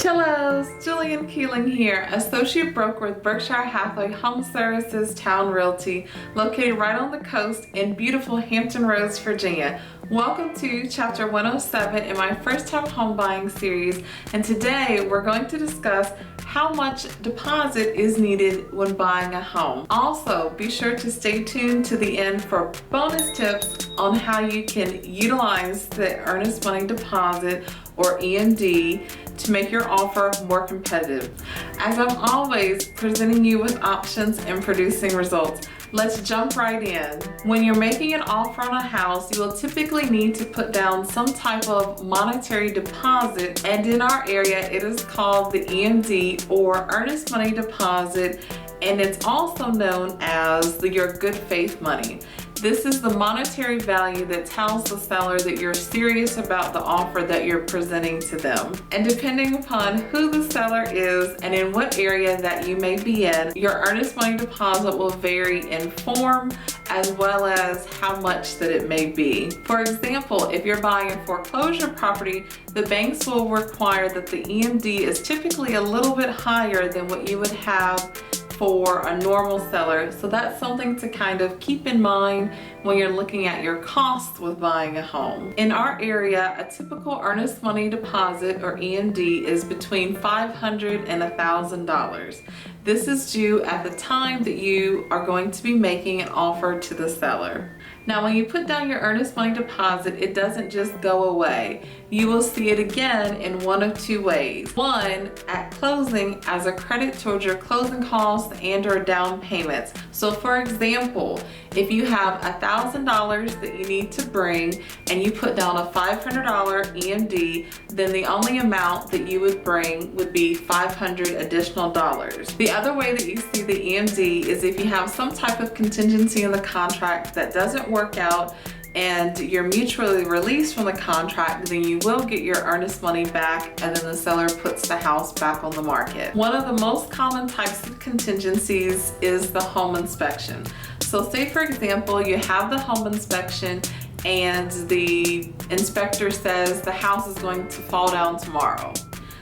Hello, Julenn Keeling here, Associate Broker with Berkshire Hathaway Home Services Towne Realty, located right on the coast in beautiful Hampton Roads, Virginia. Welcome to Chapter 107 in my first time home buying series, and today we're going to discuss how much deposit is needed when buying a home. Also, be sure to stay tuned to the end for bonus tips on how you can utilize the earnest money deposit or EMD to make your offer more competitive. As I'm always presenting you with options and producing results, let's jump right in. When you're making an offer on a house, you will typically need to put down some type of monetary deposit, and in our area it is called the EMD or earnest money deposit, and it's also known as your good faith money. This is the monetary value that tells the seller that you're serious about the offer that you're presenting to them. And depending upon who the seller is and in what area that you may be in, your earnest money deposit will vary in form as well as how much that it may be. For example, if you're buying a foreclosure property, the banks will require that the EMD is typically a little bit higher than what you would have for a normal seller. So that's something to kind of keep in mind when you're looking at your costs with buying a home. In our area, a typical earnest money deposit or EMD is between $500 and $1,000. This is due at the time that you are going to be making an offer to the seller. Now, when you put down your earnest money deposit, it doesn't just go away. You will see it again in one of two ways. One, at closing as a credit towards your closing costs and or down payments. So for example, if you have $1,000 that you need to bring and you put down a $500 EMD, then the only amount that you would bring would be $500 additional dollars. The other way that you see the EMD is if you have some type of contingency in the contract that doesn't work out and you're mutually released from the contract, then you will get your earnest money back and then the seller puts the house back on the market. One of the most common types of contingencies is the home inspection. So say for example, you have the home inspection and the inspector says the house is going to fall down tomorrow.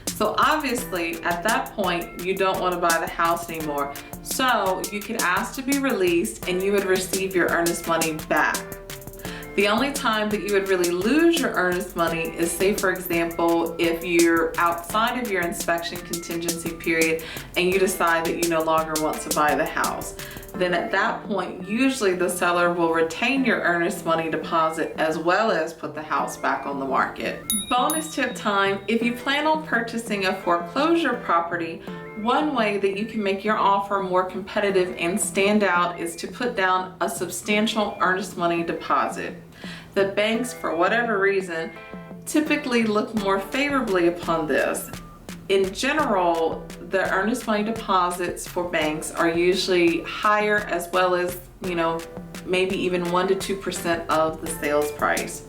So obviously at that point, you don't want to buy the house anymore. So you could ask to be released and you would receive your earnest money back. The only time that you would really lose your earnest money is, say for example, if you're outside of your inspection contingency period and you decide that you no longer want to buy the house. Then at that point, usually the seller will retain your earnest money deposit as well as put the house back on the market. Bonus tip time: if you plan on purchasing a foreclosure property, one way that you can make your offer more competitive and stand out is to put down a substantial earnest money deposit. The banks, for whatever reason, typically look more favorably upon this. In general, the earnest money deposits for banks are usually higher, as well as, maybe even 1% to 2% of the sales price.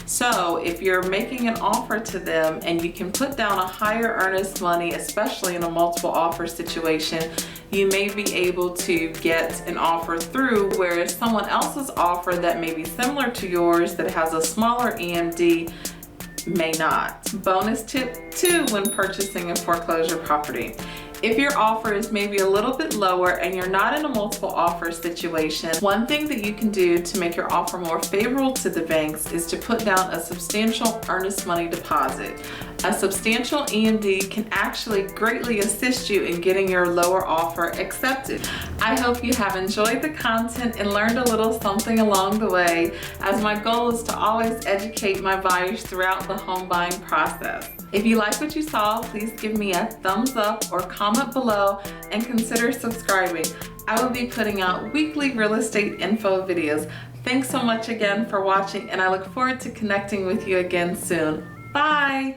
So if you're making an offer to them and you can put down a higher earnest money, especially in a multiple offer situation, you may be able to get an offer through, whereas someone else's offer that may be similar to yours that has a smaller EMD may not. Bonus tip 2 when purchasing a foreclosure property: if your offer is maybe a little bit lower and you're not in a multiple offer situation, one thing that you can do to make your offer more favorable to the banks is to put down a substantial earnest money deposit. A substantial EMD can actually greatly assist you in getting your lower offer accepted. I hope you have enjoyed the content and learned a little something along the way, as my goal is to always educate my buyers throughout the home buying process. If you like what you saw, please give me a thumbs up or comment below and consider subscribing. I will be putting out weekly real estate info videos. Thanks so much again for watching, and I look forward to connecting with you again soon. Bye!